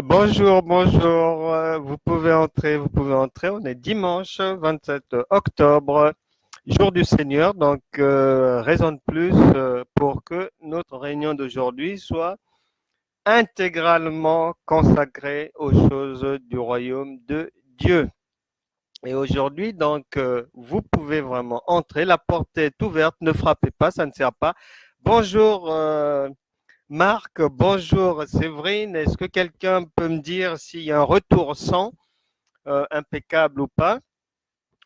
Bonjour, bonjour. Vous pouvez entrer, vous pouvez entrer. On est dimanche 27 octobre, jour du Seigneur. Donc, raison de plus pour que notre réunion d'aujourd'hui soit intégralement consacrée aux choses du royaume de Dieu. Et aujourd'hui, donc, vous pouvez vraiment entrer. La porte est ouverte. Ne frappez pas, ça ne sert pas. Bonjour. Marc, bonjour Séverine. Est-ce que quelqu'un peut me dire s'il y a un retour son impeccable ou pas?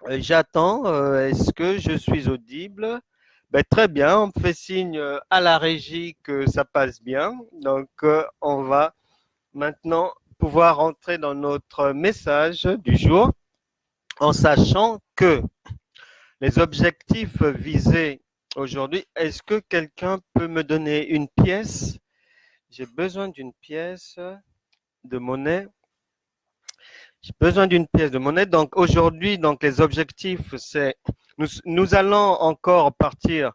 J'attends. Est-ce que je suis audible? Ben, très bien. On me fait signe à la régie que ça passe bien. Donc, on va maintenant pouvoir entrer dans notre message du jour en sachant que les objectifs visés aujourd'hui, est-ce que quelqu'un peut me donner une pièce? J'ai besoin d'une pièce de monnaie. J'ai besoin d'une pièce de monnaie. Donc aujourd'hui, donc les objectifs, c'est nous allons encore partir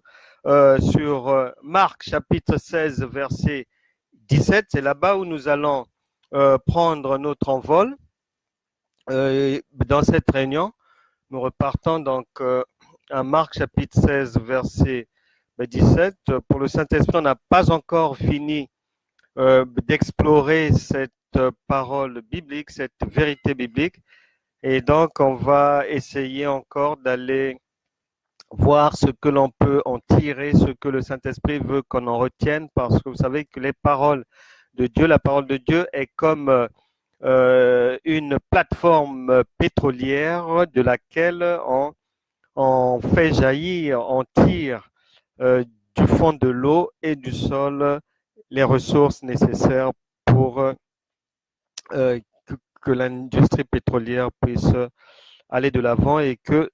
sur Marc chapitre 16 verset 17. C'est là-bas où nous allons prendre notre envol dans cette réunion. Nous repartons donc à Marc chapitre 16 verset 17. Pour le Saint-Esprit, on n'a pas encore fini d'explorer cette parole biblique, cette vérité biblique. Et donc, on va essayer encore d'aller voir ce que l'on peut en tirer, ce que le Saint-Esprit veut qu'on en retienne, parce que vous savez que les paroles de Dieu, la parole de Dieu est comme une plateforme pétrolière de laquelle on fait jaillir, on tire du fond de l'eau et du sol les ressources nécessaires pour que l'industrie pétrolière puisse aller de l'avant et que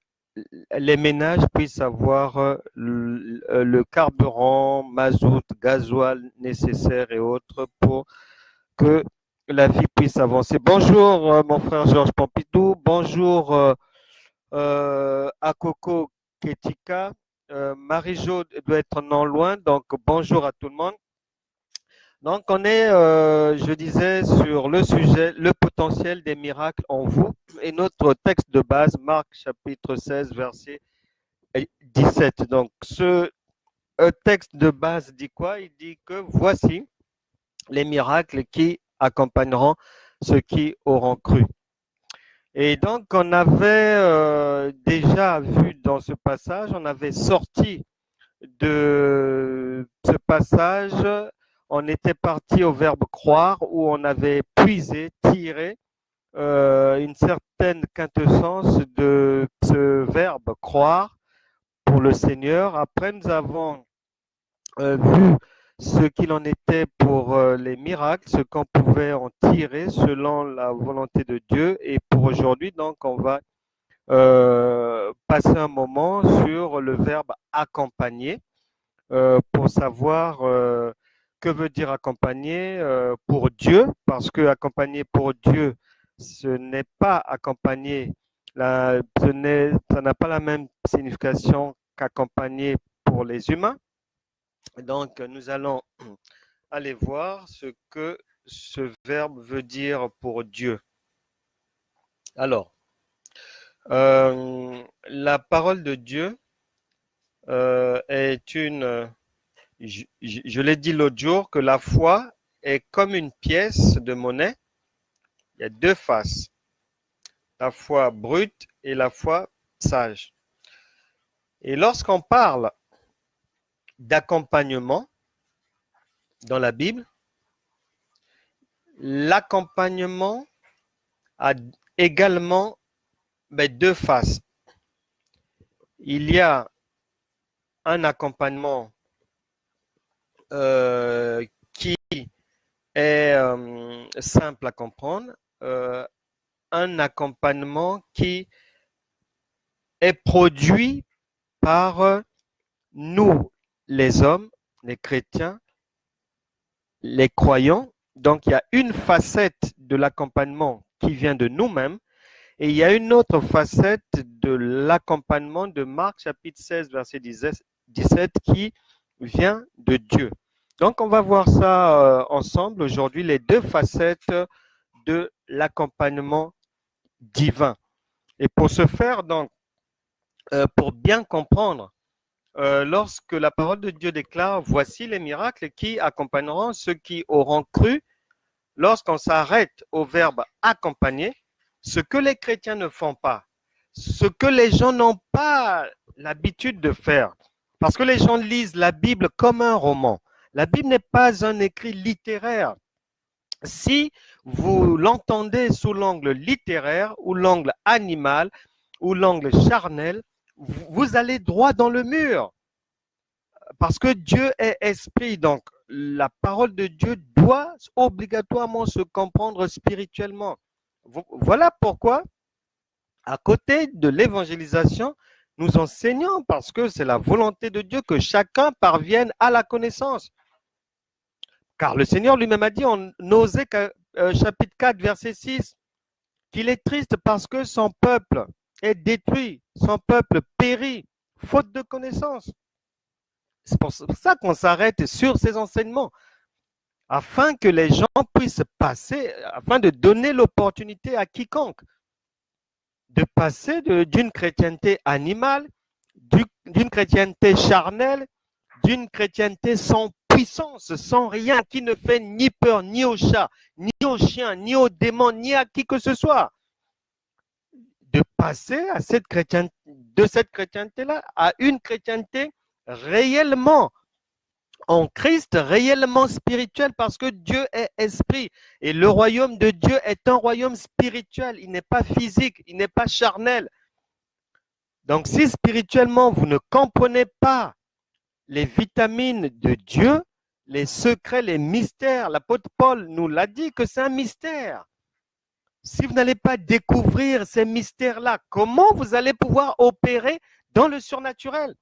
les ménages puissent avoir le carburant, mazout, gasoil nécessaire et autres pour que la vie puisse avancer. Bonjour mon frère Georges Pompidou, bonjour Akoko Ketika, Marie-Jo doit être non loin, donc bonjour à tout le monde. Donc, on est, je disais, sur le sujet, le potentiel des miracles en vous. Et notre texte de base, Marc chapitre 16, verset 17. Donc, ce texte de base dit quoi? Il dit que voici les miracles qui accompagneront ceux qui auront cru. Et donc, on avait déjà vu dans ce passage, on avait sorti de ce passage, on était parti au verbe croire où on avait puisé, tiré une certaine quintessence de ce verbe croire pour le Seigneur. Après, nous avons vu ce qu'il en était pour les miracles, ce qu'on pouvait en tirer selon la volonté de Dieu. Et pour aujourd'hui, donc, on va passer un moment sur le verbe accompagner pour savoir que veut dire accompagner pour Dieu, parce que accompagner pour Dieu, ce n'est pas accompagner, ça n'a pas la même signification qu'accompagner pour les humains. Donc, nous allons aller voir ce que ce verbe veut dire pour Dieu. Alors, la parole de Dieu est une... Je l'ai dit l'autre jour que la foi est comme une pièce de monnaie. Il y a deux faces, la foi brute et la foi sage. Et lorsqu'on parle d'accompagnement dans la Bible, l'accompagnement a également deux faces. Il y a un accompagnement qui est simple à comprendre, un accompagnement qui est produit par nous, les hommes, les chrétiens, les croyants. Donc, il y a une facette de l'accompagnement qui vient de nous-mêmes et il y a une autre facette de l'accompagnement de Marc chapitre 16, verset 17 qui vient de Dieu. Donc, on va voir ça ensemble aujourd'hui, les deux facettes de l'accompagnement divin. Et pour ce faire, donc, pour bien comprendre, lorsque la parole de Dieu déclare « Voici les miracles qui accompagneront ceux qui auront cru », lorsqu'on s'arrête au verbe « accompagner », ce que les chrétiens ne font pas, ce que les gens n'ont pas l'habitude de faire, parce que les gens lisent la Bible comme un roman. La Bible n'est pas un écrit littéraire. Si vous l'entendez sous l'angle littéraire ou l'angle animal ou l'angle charnel, vous allez droit dans le mur. Parce que Dieu est esprit, donc la parole de Dieu doit obligatoirement se comprendre spirituellement. Voilà pourquoi, à côté de l'évangélisation, nous enseignons, parce que c'est la volonté de Dieu que chacun parvienne à la connaissance. Car le Seigneur lui-même a dit en Osée chapitre 4, verset 6, qu'il est triste parce que son peuple est détruit, son peuple périt, faute de connaissance. C'est pour ça qu'on s'arrête sur ces enseignements, afin que les gens puissent passer, afin de donner l'opportunité à quiconque de passer d'une chrétienté animale, d'une chrétienté charnelle, d'une chrétienté sans puissance, sans rien, qui ne fait ni peur ni au chat, ni au chien, ni aux démons, ni à qui que ce soit, de passer à de cette chrétienté-là à une chrétienté réellement en Christ, réellement spirituel, parce que Dieu est esprit et le royaume de Dieu est un royaume spirituel, il n'est pas physique, il n'est pas charnel. Donc si spirituellement vous ne comprenez pas les vitamines de Dieu, les secrets, les mystères, l'apôtre Paul nous l'a dit que c'est un mystère. Si vous n'allez pas découvrir ces mystères-là, comment vous allez pouvoir opérer dans le surnaturel?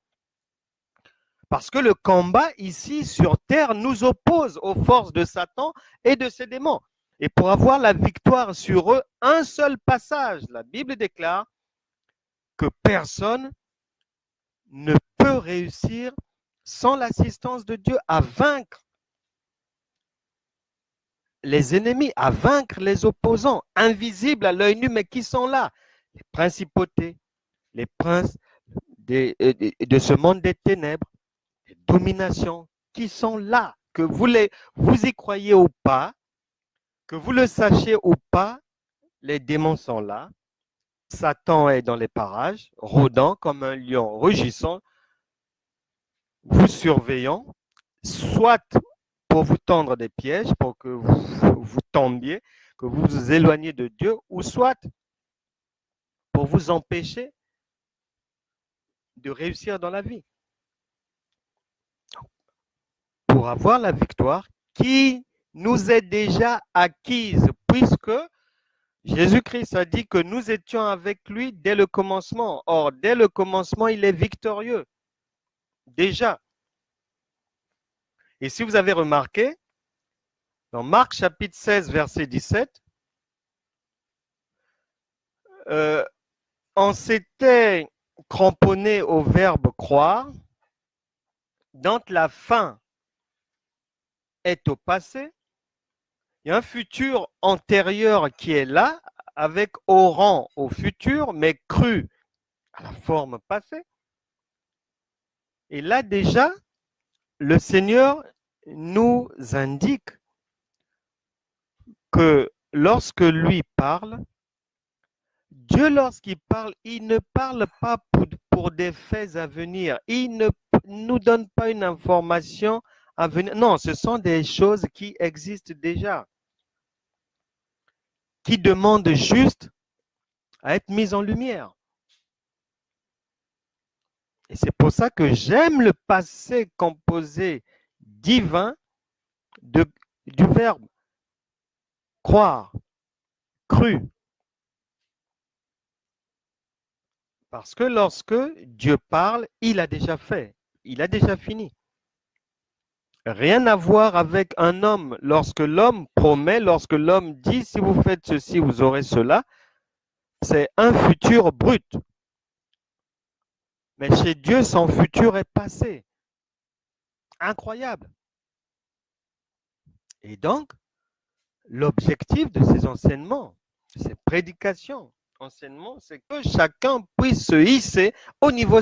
Parce que le combat ici sur terre nous oppose aux forces de Satan et de ses démons. Et pour avoir la victoire sur eux, un seul passage, la Bible déclare que personne ne peut réussir sans l'assistance de Dieu à vaincre les ennemis, à vaincre les opposants, invisibles à l'œil nu, mais qui sont là. Les principautés, les princes de ce monde des ténèbres, les dominations, qui sont là, que vous y croyez ou pas, que vous le sachiez ou pas, les démons sont là. Satan est dans les parages, rôdant comme un lion rugissant, vous surveillant, soit pour vous tendre des pièges, pour que vous tombiez, que vous vous éloigniez de Dieu, ou soit pour vous empêcher de réussir dans la vie. Pour avoir la victoire qui nous est déjà acquise, puisque Jésus-Christ a dit que nous étions avec lui dès le commencement. Or, dès le commencement, il est victorieux. Déjà. Et si vous avez remarqué, dans Marc chapitre 16, verset 17, on s'était cramponné au verbe croire, dont la fin est au passé. Il y a un futur antérieur qui est là, avec auront au futur, mais cru à la forme passée. Et là déjà, le Seigneur nous indique que lorsque lui parle, Dieu, lorsqu'il parle, il ne parle pas pour des faits à venir. Il ne nous donne pas une information à venir. Non, ce sont des choses qui existent déjà, qui demandent juste à être mises en lumière. Et c'est pour ça que j'aime le passé composé divin du verbe croire, cru. Parce que lorsque Dieu parle, il a déjà fait, il a déjà fini. Rien à voir avec un homme. Lorsque l'homme promet, lorsque l'homme dit, si vous faites ceci, vous aurez cela, c'est un futur brut. Mais chez Dieu, son futur est passé. Incroyable. Et donc, l'objectif de ces enseignements, ces prédications, enseignements, c'est que chacun puisse se hisser au niveau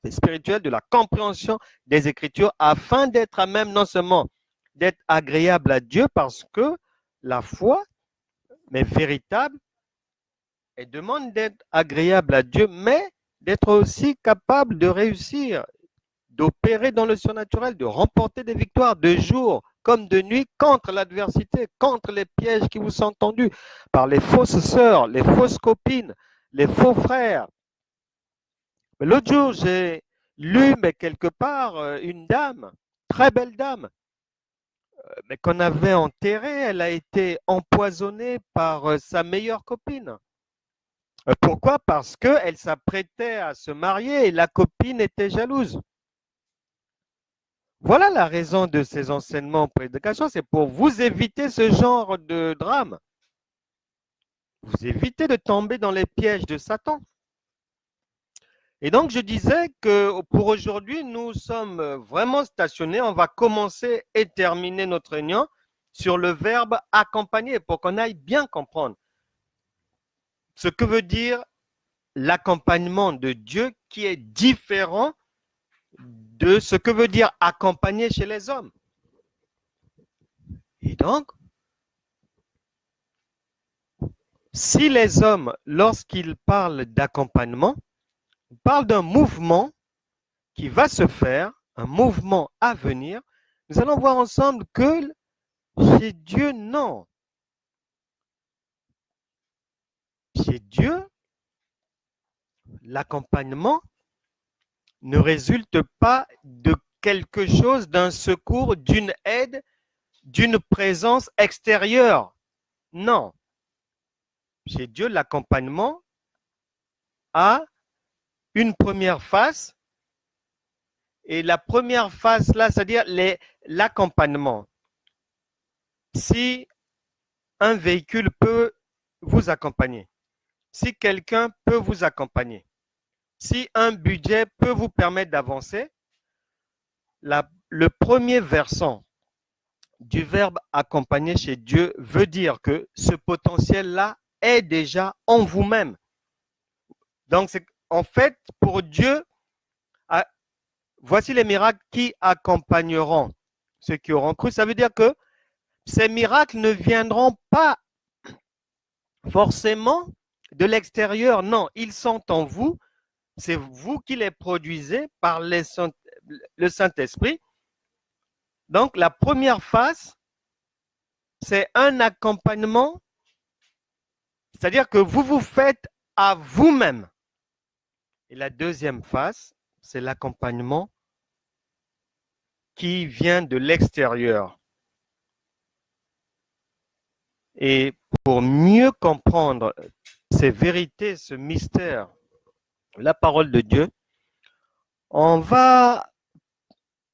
spirituel de la compréhension des Écritures afin d'être à même non seulement d'être agréable à Dieu parce que la foi, mais véritable, elle demande d'être agréable à Dieu, mais d'être aussi capable de réussir, d'opérer dans le surnaturel, de remporter des victoires de jour comme de nuit contre l'adversité, contre les pièges qui vous sont tendus par les fausses sœurs, les fausses copines, les faux frères. L'autre jour, j'ai lu, mais quelque part, une dame, très belle dame, mais qu'on avait enterrée. Elle a été empoisonnée par sa meilleure copine. Pourquoi? Parce qu'elle s'apprêtait à se marier et la copine était jalouse. Voilà la raison de ces enseignements en prédication, c'est pour vous éviter ce genre de drame. Vous évitez de tomber dans les pièges de Satan. Et donc, je disais que pour aujourd'hui, nous sommes vraiment stationnés. On va commencer et terminer notre réunion sur le verbe accompagner pour qu'on aille bien comprendre ce que veut dire l'accompagnement de Dieu qui est différent de ce que veut dire accompagner chez les hommes. Et donc, si les hommes, lorsqu'ils parlent d'accompagnement, parlent d'un mouvement qui va se faire, un mouvement à venir, nous allons voir ensemble que chez Dieu, non. Chez Dieu, l'accompagnement ne résulte pas de quelque chose, d'un secours, d'une aide, d'une présence extérieure. Non. Chez Dieu, l'accompagnement a une première phase. Et la première phase là, c'est-à-dire l'accompagnement. Si un véhicule peut vous accompagner, si quelqu'un peut vous accompagner, si un budget peut vous permettre d'avancer, le premier versant du verbe accompagner chez Dieu veut dire que ce potentiel-là est déjà en vous-même. Donc, en fait, pour Dieu, voici les miracles qui accompagneront ceux qui auront cru. Ça veut dire que ces miracles ne viendront pas forcément de l'extérieur. Non, ils sont en vous. C'est vous qui les produisez par le Saint-Esprit. Donc, la première phase, c'est un accompagnement, c'est-à-dire que vous vous faites à vous-même. Et la deuxième phase, c'est l'accompagnement qui vient de l'extérieur. Et pour mieux comprendre ces vérités, ce mystère, la parole de Dieu, on va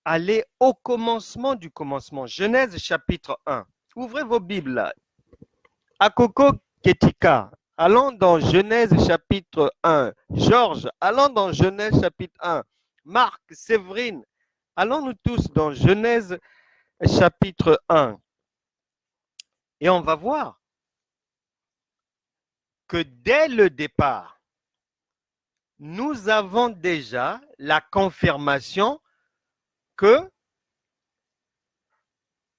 aller au commencement du commencement. Genèse chapitre 1. Ouvrez vos Bibles. Akoko Ketika. Allons dans Genèse chapitre 1. Georges, allons dans Genèse chapitre 1. Marc, Séverine, allons-nous tous dans Genèse chapitre 1. Et on va voir que dès le départ, nous avons déjà la confirmation que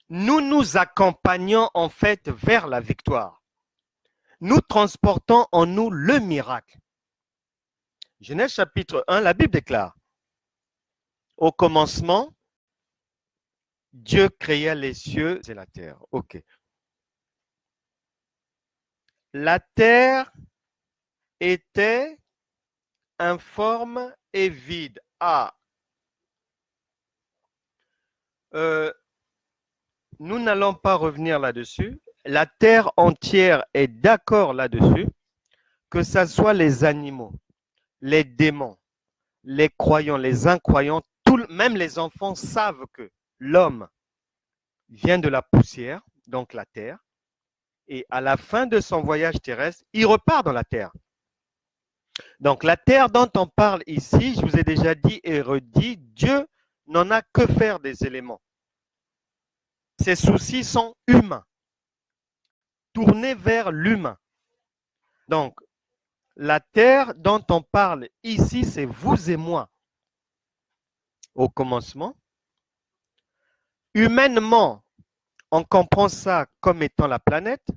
nous nous accompagnons en fait vers la victoire. Nous transportons en nous le miracle. Genèse chapitre 1, la Bible déclare, au commencement, Dieu créa les cieux et la terre. Ok. La terre était informe et vide. Ah. Nous n'allons pas revenir là-dessus. La terre entière est d'accord là-dessus, que ce soit les animaux, les démons, les croyants, les incroyants, même les enfants savent que l'homme vient de la poussière, donc la terre, et à la fin de son voyage terrestre, il repart dans la terre. Donc la terre dont on parle ici, je vous ai déjà dit et redit, Dieu n'en a que faire des éléments. Ses soucis sont humains. tournée vers l'humain. Donc, la terre dont on parle ici, c'est vous et moi. Au commencement, humainement, on comprend ça comme étant la planète,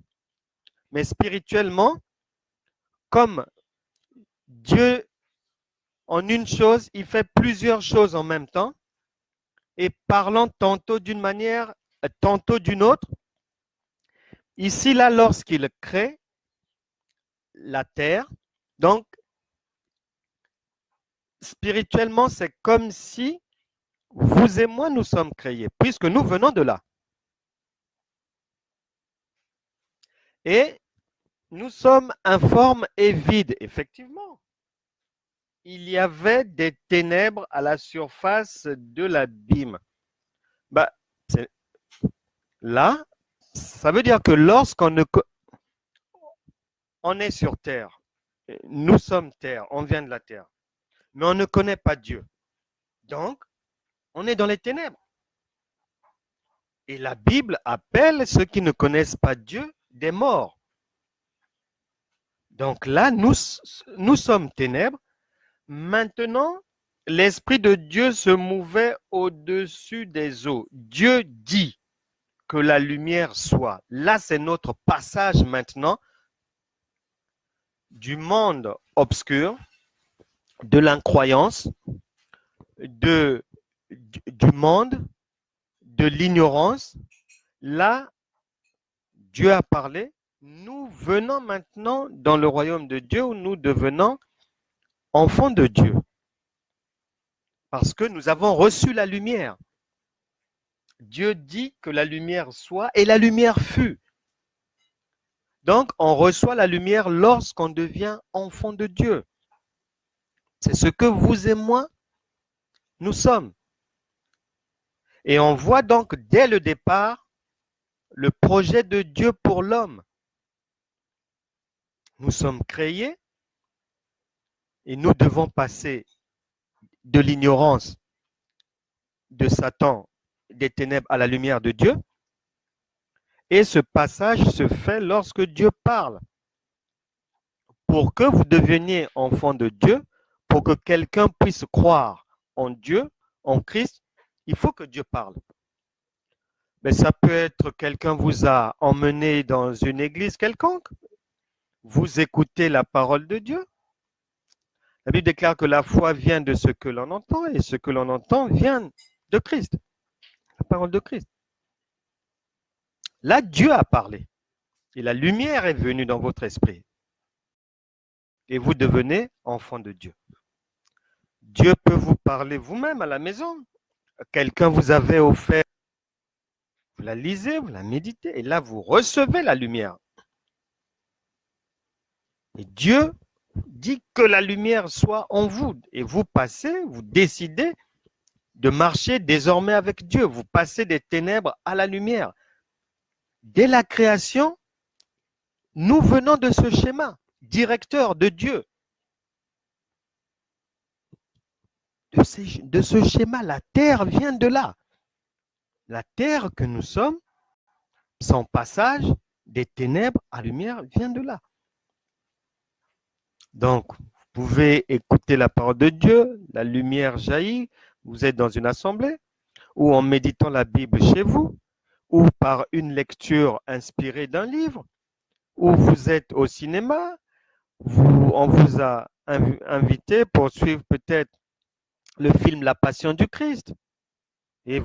mais spirituellement, comme Dieu, en une chose, il fait plusieurs choses en même temps, et parlant tantôt d'une manière, tantôt d'une autre. Ici, là, lorsqu'il crée la terre, donc, spirituellement, c'est comme si vous et moi, nous sommes créés, puisque nous venons de là. Et nous sommes informes et vides, effectivement. Il y avait des ténèbres à la surface de l'abîme. Bah, là, ça veut dire que lorsqu'on on est sur terre, nous sommes terre, on vient de la terre, mais on ne connaît pas Dieu. Donc, on est dans les ténèbres. Et la Bible appelle ceux qui ne connaissent pas Dieu des morts. Donc là, nous sommes ténèbres. Maintenant, l'Esprit de Dieu se mouvait au-dessus des eaux. Dieu dit que la lumière soit. Là, c'est notre passage maintenant du monde obscur, de l'incroyance, du monde, de l'ignorance. Là, Dieu a parlé. Nous venons maintenant dans le royaume de Dieu où nous devenons enfants de Dieu. Parce que nous avons reçu la lumière. Dieu dit que la lumière soit et la lumière fut. Donc, on reçoit la lumière lorsqu'on devient enfant de Dieu. C'est ce que vous et moi, nous sommes. Et on voit donc dès le départ le projet de Dieu pour l'homme. Nous sommes créés et nous devons passer de l'ignorance de Satan, des ténèbres à la lumière de Dieu. Et ce passage se fait lorsque Dieu parle. Pour que vous deveniez enfant de Dieu, pour que quelqu'un puisse croire en Dieu, en Christ, il faut que Dieu parle. Mais ça peut être quelqu'un vous a emmené dans une église quelconque. Vous écoutez la parole de Dieu. La Bible déclare que la foi vient de ce que l'on entend et ce que l'on entend vient de Christ. La parole de Christ. Là, Dieu a parlé et la lumière est venue dans votre esprit. Et vous devenez enfant de Dieu. Dieu peut vous parler vous-même à la maison. Quelqu'un vous avait offert, vous la lisez, vous la méditez, et là vous recevez la lumière. Et Dieu dit que la lumière soit en vous. Et vous passez, vous décidez de marcher désormais avec Dieu. Vous passez des ténèbres à la lumière. Dès la création, nous venons de ce schéma directeur de Dieu. De ce schéma, la terre vient de là. La terre que nous sommes, son passage des ténèbres à la lumière vient de là. Donc, vous pouvez écouter la parole de Dieu, la lumière jaillit, vous êtes dans une assemblée, ou en méditant la Bible chez vous, ou par une lecture inspirée d'un livre, ou vous êtes au cinéma, on vous a invité pour suivre peut-être le film La Passion du Christ, et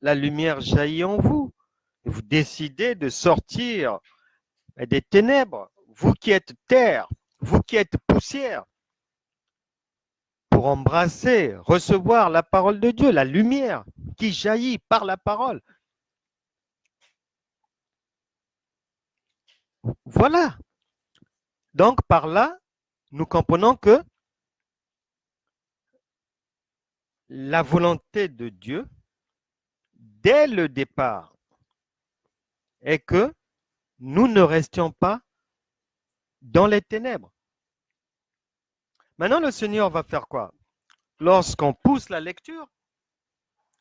la lumière jaillit en vous, et vous décidez de sortir des ténèbres, vous qui êtes terre, vous qui êtes poussière, pour embrasser, recevoir la parole de Dieu, la lumière qui jaillit par la parole. Voilà. Donc, par là, nous comprenons que la volonté de Dieu, dès le départ, est que nous ne restions pas dans les ténèbres. Maintenant, le Seigneur va faire quoi? Lorsqu'on pousse la lecture,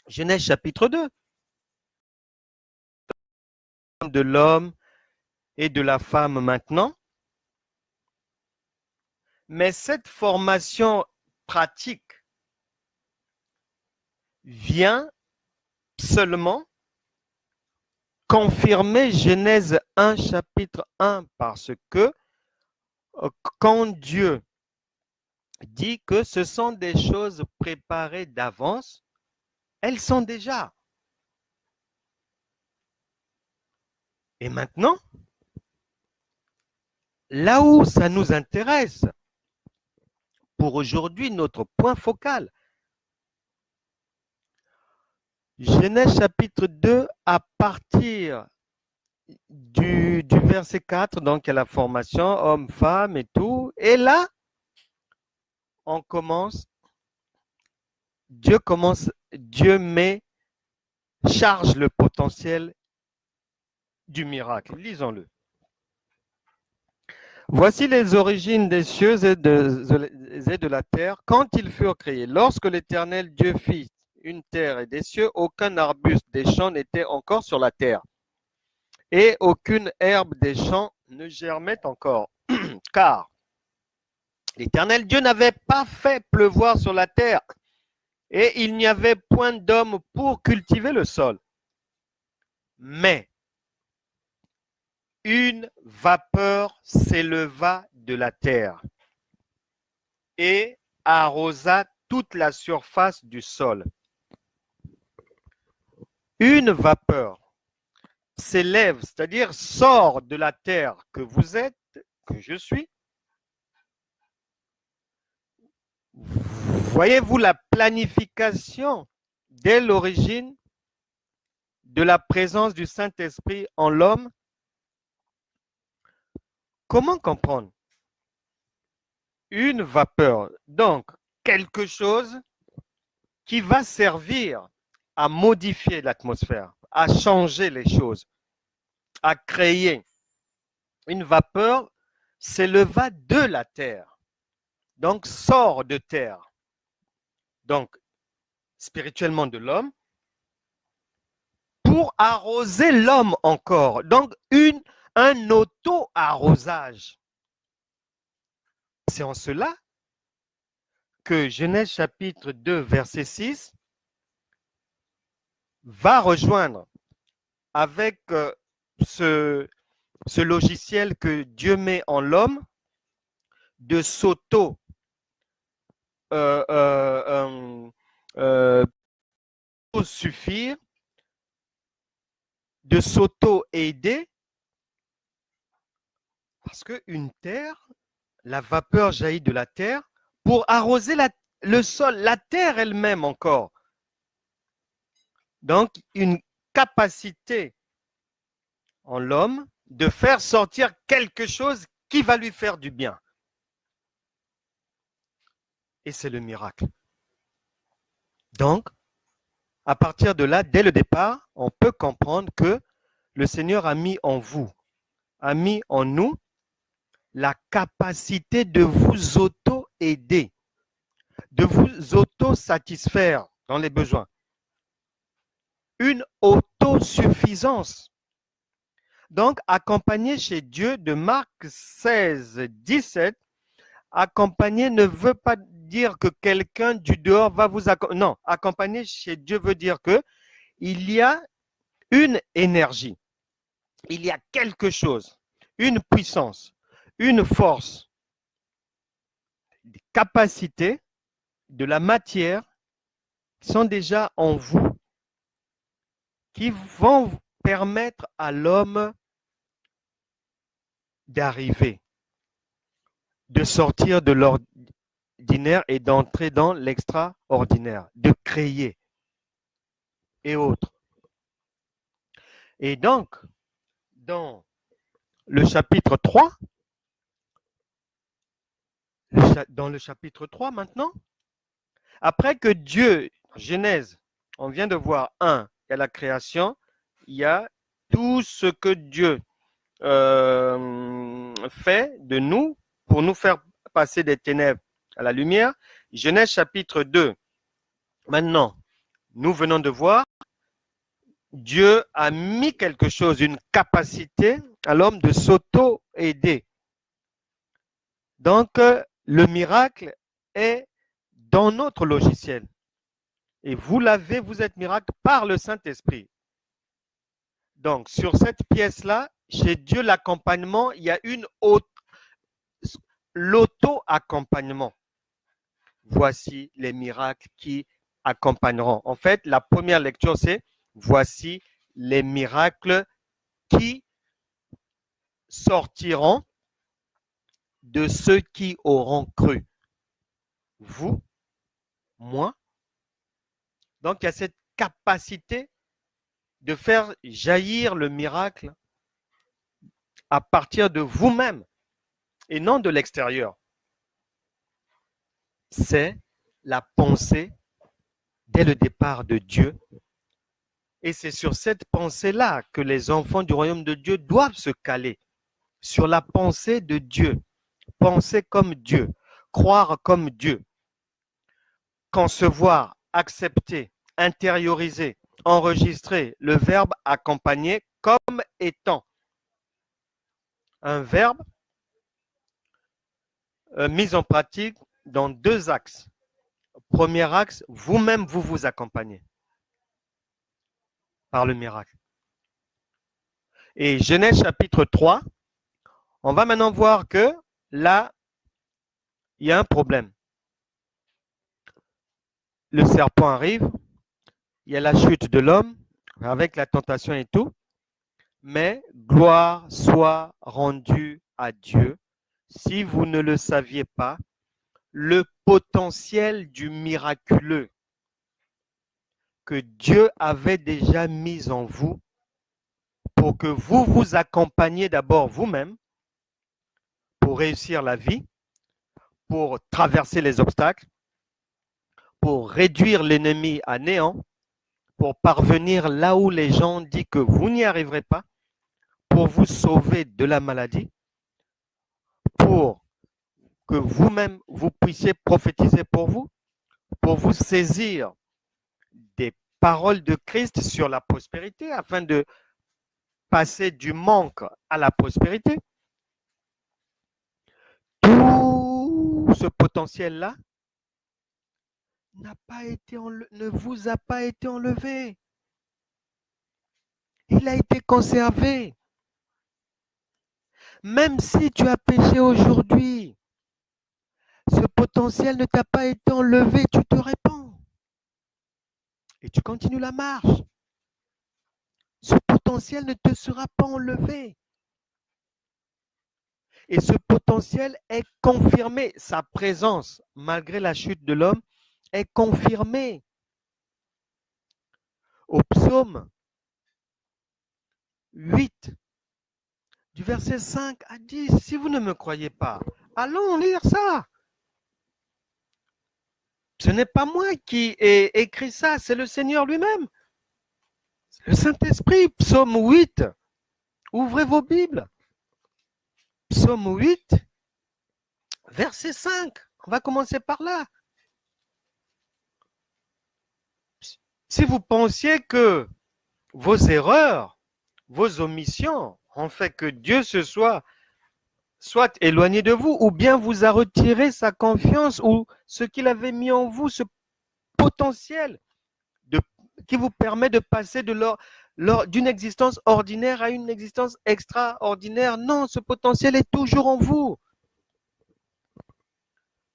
Genèse chapitre 2, de l'homme et de la femme maintenant. Mais cette formation pratique vient seulement confirmer Genèse 1, chapitre 1, parce que quand Dieu dit que ce sont des choses préparées d'avance, elles sont déjà. Et maintenant, là où ça nous intéresse, pour aujourd'hui, notre point focal, Genèse chapitre 2, à partir du verset 4, donc il y a la formation, homme, femme et tout. Et là, on commence, Dieu charge le potentiel du miracle. Lisons-le. Voici les origines des cieux et de la terre quand ils furent créés. Lorsque l'Éternel Dieu fit une terre et des cieux, aucun arbuste des champs n'était encore sur la terre, et aucune herbe des champs ne germait encore, car l'Éternel Dieu n'avait pas fait pleuvoir sur la terre, et il n'y avait point d'homme pour cultiver le sol. Mais une vapeur s'éleva de la terre et arrosa toute la surface du sol. Une vapeur s'élève, c'est-à-dire sort de la terre que vous êtes, que je suis. Voyez-vous la planification dès l'origine de la présence du Saint-Esprit en l'homme? Comment comprendre? Une vapeur, donc quelque chose qui va servir à modifier l'atmosphère, à changer les choses, à créer. Une vapeur s'éleva de la terre, donc sort de terre, donc spirituellement de l'homme, pour arroser l'homme encore. Donc un auto-arrosage. C'est en cela que Genèse chapitre 2, verset 6 va rejoindre avec ce logiciel que Dieu met en l'homme de suffire, de s'auto-aider, parce qu'une terre, la vapeur jaillit de la terre pour arroser le sol, la terre elle-même encore. Donc, une capacité en l'homme de faire sortir quelque chose qui va lui faire du bien. Et c'est le miracle. Donc, à partir de là, dès le départ, on peut comprendre que le Seigneur a mis en vous, a mis en nous la capacité de vous auto-aider, de vous auto-satisfaire dans les besoins. Une autosuffisance. Donc, accompagner chez Dieu de Marc 16, 17, accompagner ne veut pas dire que quelqu'un du dehors va vous accompagner. Non, accompagner chez Dieu veut dire que il y a une énergie, il y a quelque chose, une puissance, une force, des capacités, de la matière qui sont déjà en vous, qui vont permettre à l'homme d'arriver, de sortir de l'ordinaire et d'entrer dans l'extraordinaire, de créer et autres. Et donc, dans le chapitre 3, maintenant, après que Dieu, Genèse, on vient de voir, il y a la création, il y a tout ce que Dieu fait de nous pour nous faire passer des ténèbres à la lumière. Genèse chapitre 2, maintenant, nous venons de voir, Dieu a mis quelque chose, une capacité à l'homme de s'auto-aider. Donc, le miracle est dans notre logiciel. Et vous l'avez, vous êtes miracle par le Saint-Esprit. Donc, sur cette pièce-là, chez Dieu, l'accompagnement, il y a l'auto-accompagnement. Voici les miracles qui accompagneront. En fait, la première lecture, c'est voici les miracles qui sortiront de ceux qui auront cru. Vous, moi. Donc, il y a cette capacité de faire jaillir le miracle à partir de vous-même et non de l'extérieur. C'est la pensée dès le départ de Dieu. Et c'est sur cette pensée-là que les enfants du royaume de Dieu doivent se caler. Sur la pensée de Dieu. Penser comme Dieu. Croire comme Dieu. Concevoir, accepter, intérioriser, enregistrer le verbe accompagner comme étant un verbe mis en pratique dans deux axes. Premier axe, vous-même, vous vous accompagnez par le miracle. Et Genèse chapitre 3, on va maintenant voir que là, il y a un problème. Le serpent arrive, il y a la chute de l'homme avec la tentation et tout, mais gloire soit rendue à Dieu. Si vous ne le saviez pas, le potentiel du miraculeux que Dieu avait déjà mis en vous pour que vous vous accompagniez d'abord vous-même pour réussir la vie, pour traverser les obstacles, pour réduire l'ennemi à néant, pour parvenir là où les gens disent que vous n'y arriverez pas, pour vous sauver de la maladie, pour que vous-même, vous puissiez prophétiser pour vous saisir des paroles de Christ sur la prospérité afin de passer du manque à la prospérité. Tout ce potentiel-là ne vous a pas été enlevé. Il a été conservé. Même si tu as péché aujourd'hui, ce potentiel ne t'a pas été enlevé, tu te répands. Et tu continues la marche. Ce potentiel ne te sera pas enlevé. Et ce potentiel est confirmé. Sa présence, malgré la chute de l'homme, est confirmée. Au psaume 8, du verset 5 à 10, si vous ne me croyez pas, allons lire ça. Ce n'est pas moi qui ai écrit ça, c'est le Seigneur lui-même. Le Saint-Esprit, psaume 8. Ouvrez vos Bibles. Psaume 8, verset 5. On va commencer par là. Si vous pensiez que vos erreurs, vos omissions ont fait que Dieu se soit éloigné de vous, ou bien vous a retiré sa confiance, ou ce qu'il avait mis en vous, ce potentiel qui vous permet de passer d'une existence ordinaire à une existence extraordinaire. Non, ce potentiel est toujours en vous.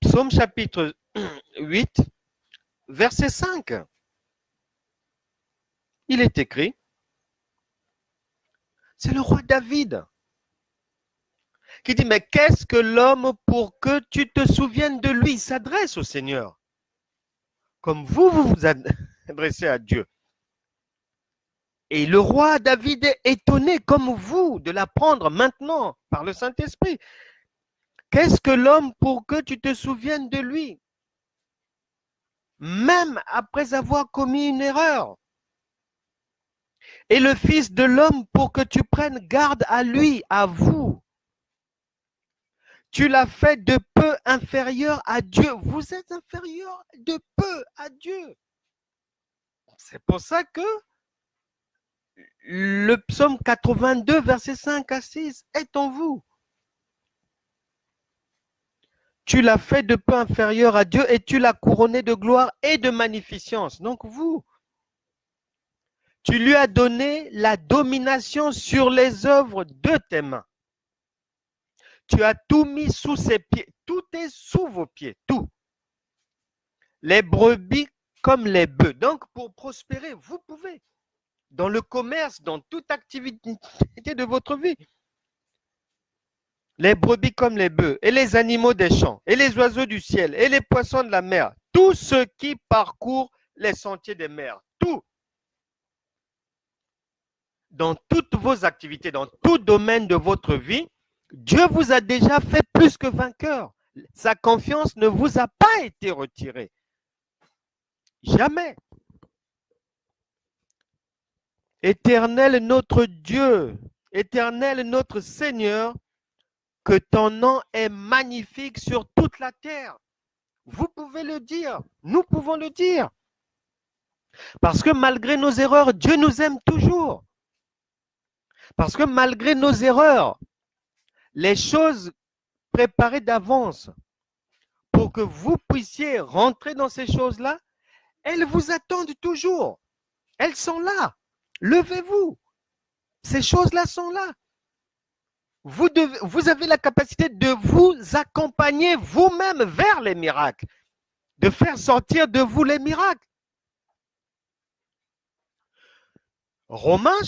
Psaume chapitre 8, verset 5. Il est écrit, c'est le roi David qui dit, mais qu'est-ce que l'homme pour que tu te souviennes de lui? Il s'adresse au Seigneur. Comme vous vous adressez à Dieu. Et le roi David est étonné comme vous de l'apprendre maintenant par le Saint-Esprit. Qu'est-ce que l'homme pour que tu te souviennes de lui? Même après avoir commis une erreur. Et le Fils de l'homme pour que tu prennes garde à lui, à vous. Tu l'as fait de peu inférieur à Dieu. Vous êtes inférieur de peu à Dieu. C'est pour ça que Le psaume 82, versets 5 à 6 est en vous. Tu l'as fait de peu inférieur à Dieu et tu l'as couronné de gloire et de magnificence. Donc vous, tu lui as donné la domination sur les œuvres de tes mains. Tu as tout mis sous ses pieds. Tout est sous vos pieds, tout. Les brebis comme les bœufs. Donc pour prospérer, vous pouvez. Dans le commerce, dans toute activité de votre vie. Les brebis comme les bœufs, et les animaux des champs, et les oiseaux du ciel, et les poissons de la mer, tous ceux qui parcourent les sentiers des mers, tout. Dans toutes vos activités, dans tout domaine de votre vie, Dieu vous a déjà fait plus que vainqueur. Sa confiance ne vous a pas été retirée. Jamais. Éternel notre Dieu, éternel notre Seigneur, que ton nom est magnifique sur toute la terre. Vous pouvez le dire, nous pouvons le dire. Parce que malgré nos erreurs, Dieu nous aime toujours. Parce que malgré nos erreurs, les choses préparées d'avance pour que vous puissiez rentrer dans ces choses-là, elles vous attendent toujours. Elles sont là. Levez-vous. Ces choses-là sont là. Vous avez la capacité de vous accompagner vous-même vers les miracles, de faire sortir de vous les miracles. Romains,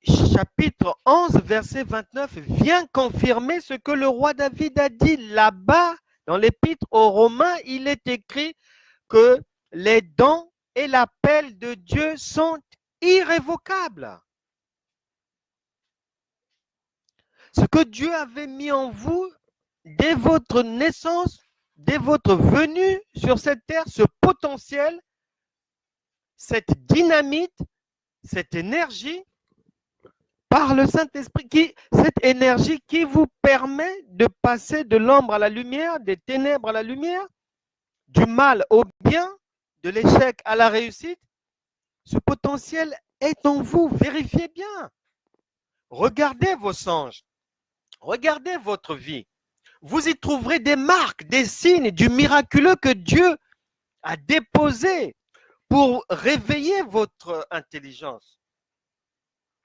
chapitre 11, verset 29, vient confirmer ce que le roi David a dit là-bas. Dans l'épître aux Romains, il est écrit que les dons et l'appel de Dieu sont irrévocables. Ce que Dieu avait mis en vous dès votre naissance, dès votre venue sur cette terre, ce potentiel, cette dynamite, cette énergie, par le Saint-Esprit, cette énergie qui vous permet de passer de l'ombre à la lumière, des ténèbres à la lumière, du mal au bien, de l'échec à la réussite, ce potentiel est en vous. Vérifiez bien. Regardez vos songes. Regardez votre vie. Vous y trouverez des marques, des signes du miraculeux que Dieu a déposé pour réveiller votre intelligence.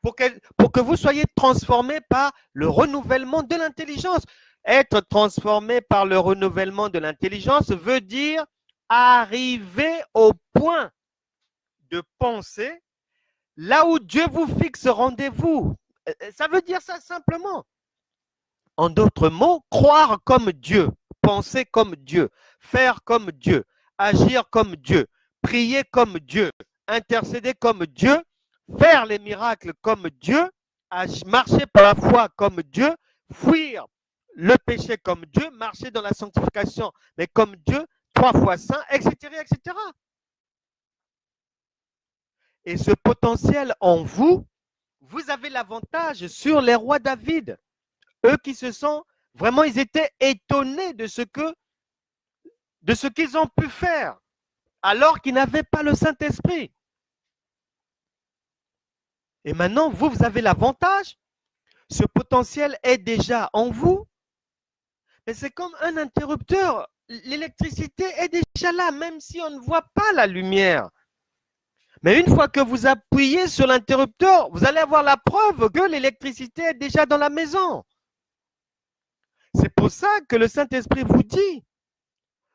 Pour que vous soyez transformé par le renouvellement de l'intelligence. Être transformé par le renouvellement de l'intelligence veut dire arriver au point de penser là où Dieu vous fixe rendez-vous. Ça veut dire ça simplement. En d'autres mots, croire comme Dieu, penser comme Dieu, faire comme Dieu, agir comme Dieu, prier comme Dieu, intercéder comme Dieu, faire les miracles comme Dieu, marcher par la foi comme Dieu, fuir le péché comme Dieu, marcher dans la sanctification, mais comme Dieu, 3 fois saint, etc., etc. Et ce potentiel en vous, vous avez l'avantage sur les rois David. Eux qui se sont, vraiment, ils étaient étonnés de ce qu'ils ont pu faire, alors qu'ils n'avaient pas le Saint-Esprit. Et maintenant, vous avez l'avantage. Ce potentiel est déjà en vous. Mais c'est comme un interrupteur. L'électricité est déjà là, même si on ne voit pas la lumière. Mais une fois que vous appuyez sur l'interrupteur, vous allez avoir la preuve que l'électricité est déjà dans la maison. C'est pour ça que le Saint-Esprit vous dit,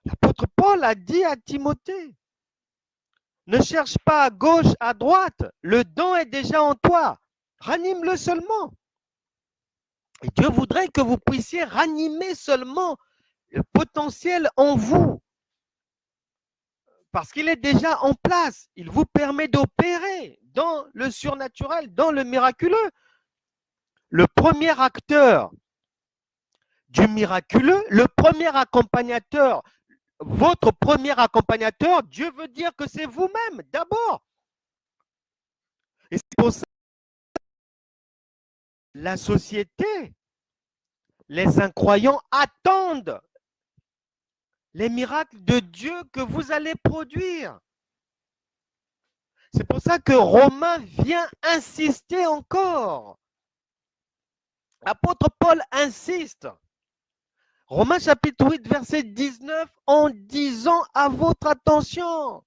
l'apôtre Paul a dit à Timothée, ne cherche pas à gauche, à droite, le don est déjà en toi, ranime-le seulement. Et Dieu voudrait que vous puissiez ranimer seulement le potentiel en vous, parce qu'il est déjà en place, il vous permet d'opérer dans le surnaturel, dans le miraculeux. Le premier acteur du miraculeux, le premier accompagnateur, votre premier accompagnateur, Dieu veut dire que c'est vous-même d'abord. Et c'est pour ça que la société, les incroyants attendent les miracles de Dieu que vous allez produire. C'est pour ça que Romain vient insister encore. L'apôtre Paul insiste. Romains chapitre 8, verset 19, en disant à votre attention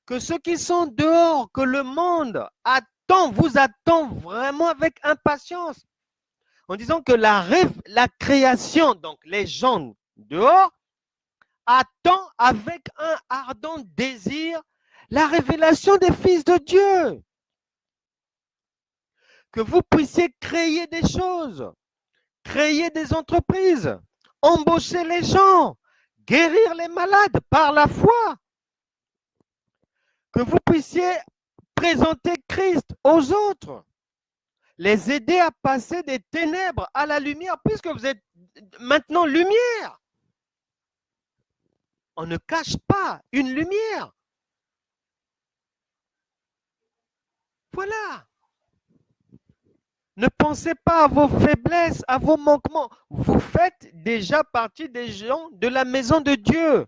que ceux qui sont dehors, que le monde attend, vous attend vraiment avec impatience. En disant que la création, donc les gens dehors, attend avec un ardent désir la révélation des fils de Dieu. Que vous puissiez créer des choses, créer des entreprises, embaucher les gens, guérir les malades par la foi. Que vous puissiez présenter Christ aux autres, les aider à passer des ténèbres à la lumière, puisque vous êtes maintenant lumière. On ne cache pas une lumière. Voilà. Ne pensez pas à vos faiblesses, à vos manquements. Vous faites déjà partie des gens de la maison de Dieu.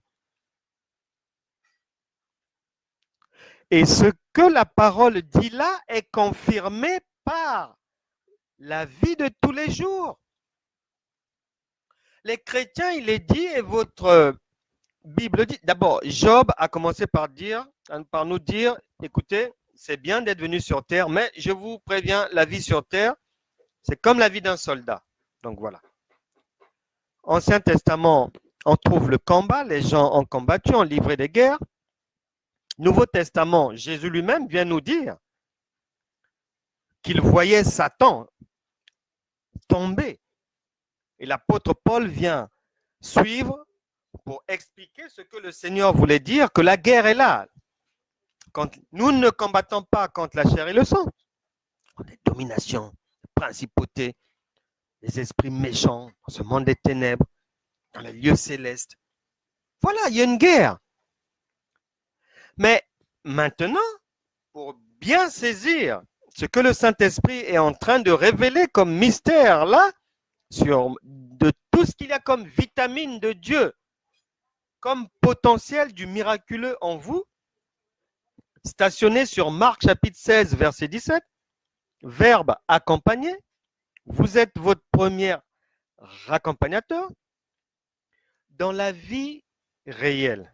Et ce que la parole dit là est confirmé par la vie de tous les jours. Les chrétiens, il est dit, et votre Bible dit, d'abord, Job a commencé par nous dire, écoutez, c'est bien d'être venu sur terre, mais je vous préviens, la vie sur terre, c'est comme la vie d'un soldat. Donc voilà. Ancien Testament, on trouve le combat, les gens ont combattu, ont livré des guerres. Nouveau Testament, Jésus lui-même vient nous dire qu'il voyait Satan tomber. Et l'apôtre Paul vient suivre pour expliquer ce que le Seigneur voulait dire, que la guerre est là. Quand nous ne combattons pas contre la chair et le sang, des dominations, des principautés, des esprits méchants dans ce monde des ténèbres, dans les lieux célestes. Voilà, il y a une guerre. Mais maintenant, pour bien saisir ce que le Saint-Esprit est en train de révéler comme mystère là, de tout ce qu'il y a comme vitamine de Dieu, comme potentiel du miraculeux en vous, stationné sur Marc chapitre 16, verset 17, verbe accompagner, vous êtes votre premier raccompagnateur dans la vie réelle.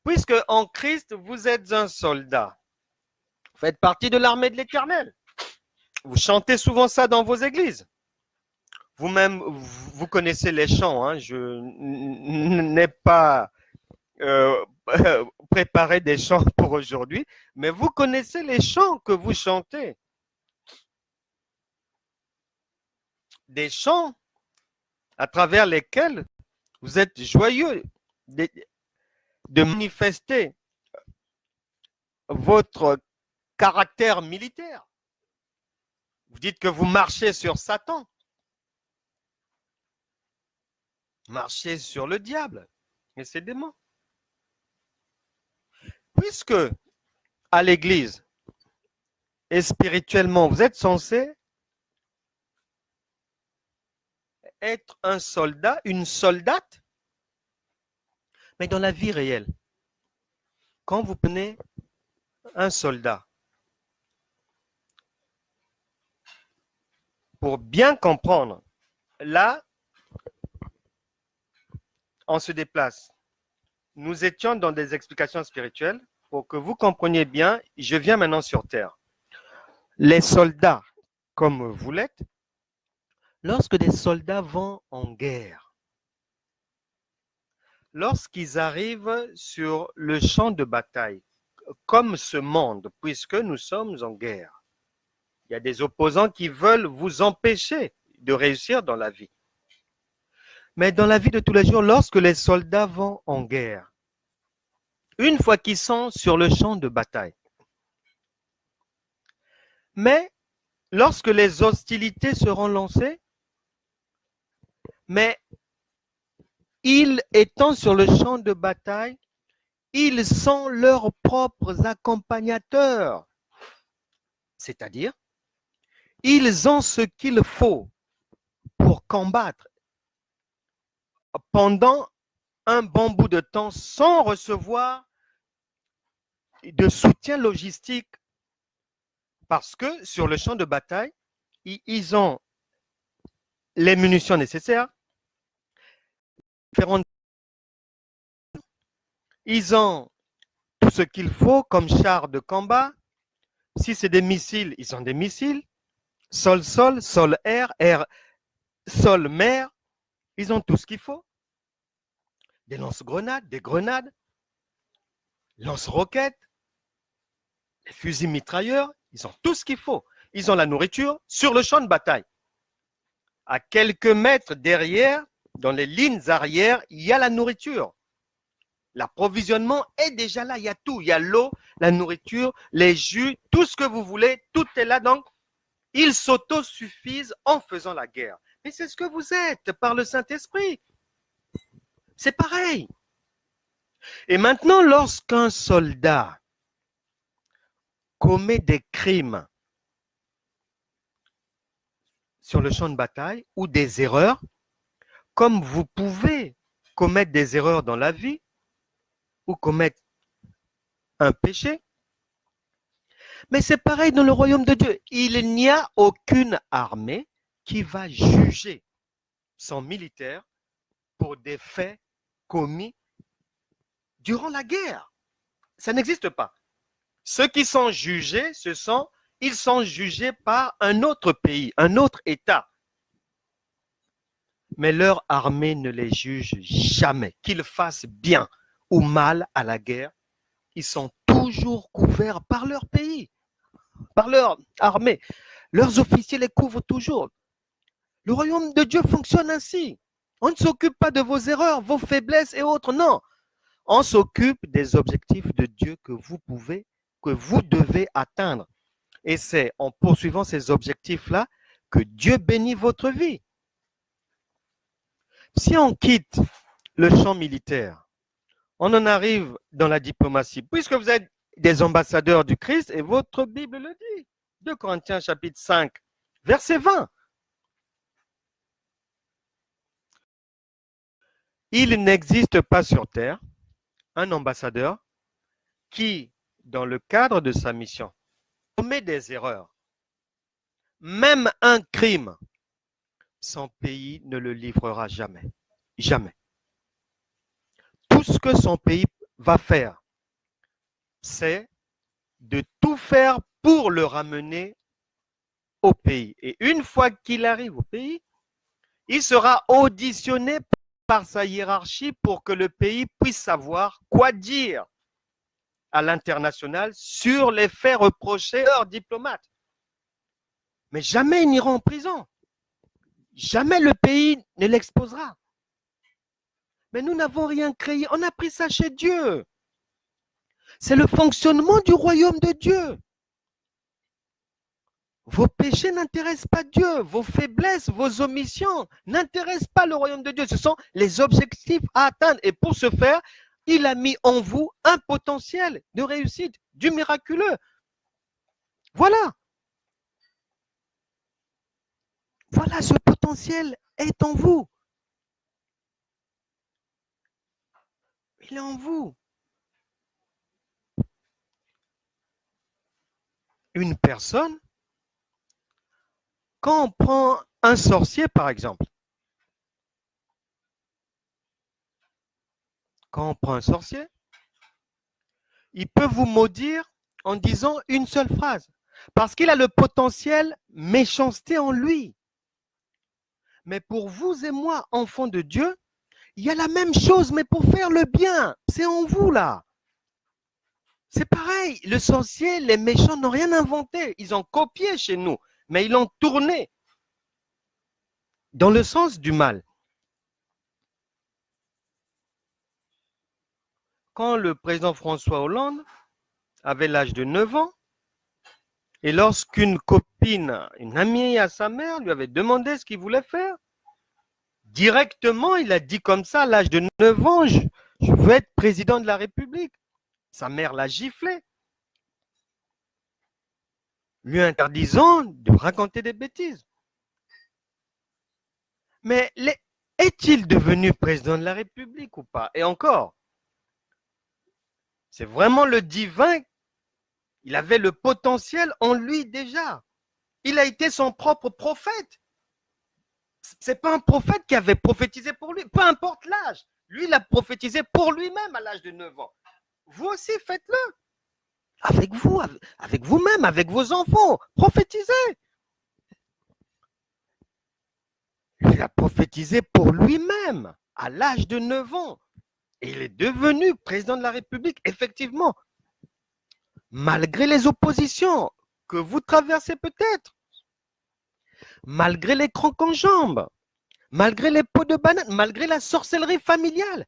Puisque en Christ, vous êtes un soldat. Vous faites partie de l'armée de l'Éternel. Vous chantez souvent ça dans vos églises. Vous-même, vous connaissez les chants. Hein. Je n'ai pas préparé des chants pour aujourd'hui, mais vous connaissez les chants que vous chantez. Des chants à travers lesquels vous êtes joyeux de manifester votre caractère militaire. Vous dites que vous marchez sur Satan. Marchez sur le diable et ses démons. Puisque à l'église et spirituellement, vous êtes censé être un soldat, une soldate, mais dans la vie réelle, quand vous prenez un soldat, pour bien comprendre, là, on se déplace. Nous étions dans des explications spirituelles. Pour que vous compreniez bien, je viens maintenant sur Terre. Les soldats, comme vous l'êtes, lorsque des soldats vont en guerre, lorsqu'ils arrivent sur le champ de bataille, comme ce monde, puisque nous sommes en guerre, il y a des opposants qui veulent vous empêcher de réussir dans la vie. Mais dans la vie de tous les jours, lorsque les soldats vont en guerre, une fois qu'ils sont sur le champ de bataille, mais lorsque les hostilités seront lancées, mais ils étant sur le champ de bataille, ils sont leurs propres accompagnateurs. C'est-à-dire, ils ont ce qu'il faut pour combattre pendant un bon bout de temps sans recevoir de soutien logistique parce que sur le champ de bataille, ils ont les munitions nécessaires, ils ont tout ce qu'il faut comme chars de combat. Si c'est des missiles, ils ont des missiles. Sol-sol, sol-air, air, sol-mer, ils ont tout ce qu'il faut. Des lance-grenades, des grenades, lance-roquettes, des fusils mitrailleurs, ils ont tout ce qu'il faut. Ils ont la nourriture sur le champ de bataille. À quelques mètres derrière, dans les lignes arrières, il y a la nourriture. L'approvisionnement est déjà là, il y a tout. Il y a l'eau, la nourriture, les jus, tout ce que vous voulez, tout est là. Donc, ils s'autosuffisent en faisant la guerre. Mais c'est ce que vous êtes par le Saint-Esprit. C'est pareil. Et maintenant, lorsqu'un soldat commet des crimes sur le champ de bataille ou des erreurs, comme vous pouvez commettre des erreurs dans la vie ou commettre un péché, mais c'est pareil dans le royaume de Dieu. Il n'y a aucune armée qui va juger son militaire pour des faits commis durant la guerre. Ça n'existe pas. Ceux qui sont jugés, ils sont jugés par un autre pays, un autre État. Mais leur armée ne les juge jamais. Qu'ils fassent bien ou mal à la guerre, ils sont toujours couverts par leur pays, par leur armée. Leurs officiers les couvrent toujours. Le royaume de Dieu fonctionne ainsi. On ne s'occupe pas de vos erreurs, vos faiblesses et autres, non. On s'occupe des objectifs de Dieu que vous devez atteindre. Et c'est en poursuivant ces objectifs-là que Dieu bénit votre vie. Si on quitte le champ militaire, on en arrive dans la diplomatie, puisque vous êtes des ambassadeurs du Christ et votre Bible le dit. 2 Corinthiens chapitre 5, verset 20. Il n'existe pas sur terre un ambassadeur qui, dans le cadre de sa mission, commet des erreurs, même un crime, son pays ne le livrera jamais. Jamais. Tout ce que son pays va faire, c'est de tout faire pour le ramener au pays. Et une fois qu'il arrive au pays, il sera auditionné par sa hiérarchie pour que le pays puisse savoir quoi dire à l'international sur les faits reprochés à leurs diplomates. Mais jamais ils n'iront en prison. Jamais le pays ne l'exposera. Mais nous n'avons rien créé. On a pris ça chez Dieu. C'est le fonctionnement du royaume de Dieu. Vos péchés n'intéressent pas Dieu. Vos faiblesses, vos omissions n'intéressent pas le royaume de Dieu. Ce sont les objectifs à atteindre. Et pour ce faire, il a mis en vous un potentiel de réussite, du miraculeux. Voilà. Voilà, ce potentiel est en vous. Il est en vous. Une personne, quand on prend un sorcier par exemple, quand on prend un sorcier, il peut vous maudire en disant une seule phrase, parce qu'il a le potentiel méchanceté en lui. Mais pour vous et moi, enfants de Dieu, il y a la même chose, mais pour faire le bien. C'est en vous, là. C'est pareil. Le sorcier, les méchants n'ont rien inventé. Ils ont copié chez nous, mais ils l'ont tourné dans le sens du mal. Quand le président François Hollande avait l'âge de 9 ans, et lorsqu'une copine, une amie à sa mère, lui avait demandé ce qu'il voulait faire, directement, il a dit comme ça, à l'âge de 9 ans, je veux être président de la République. Sa mère l'a giflé, lui interdisant de raconter des bêtises. Mais est-il devenu président de la République ou pas? Et encore, C'est vraiment le divin. Il avait le potentiel en lui déjà. Il a été son propre prophète. Ce n'est pas un prophète qui avait prophétisé pour lui, peu importe l'âge. Lui, il a prophétisé pour lui-même à l'âge de 9 ans. Vous aussi, faites-le. Avec vous, avec vous-même, avec vos enfants. Prophétisez. Il a prophétisé pour lui-même à l'âge de 9 ans. Et il est devenu président de la République, effectivement. Malgré les oppositions que vous traversez peut-être, malgré les crocs en jambes, malgré les pots de banane, malgré la sorcellerie familiale.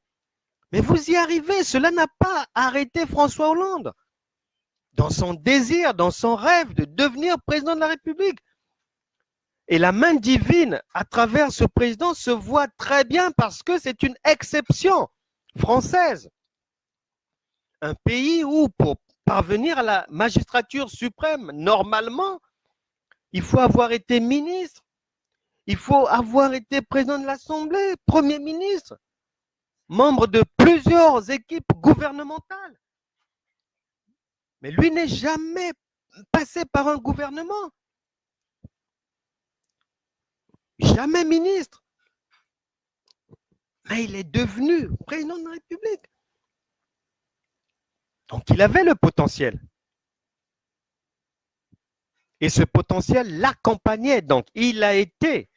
Mais vous y arrivez, cela n'a pas arrêté François Hollande dans son désir, dans son rêve de devenir président de la République. Et la main divine, à travers ce président, se voit très bien parce que c'est une exception française. Un pays où, pour parvenir à la magistrature suprême, normalement, il faut avoir été ministre, il faut avoir été président de l'Assemblée, Premier ministre, membre de plusieurs équipes gouvernementales. Mais lui n'est jamais passé par un gouvernement. Jamais ministre. Mais il est devenu président de la République. Donc il avait le potentiel. Et ce potentiel l'accompagnait. Donc il a été,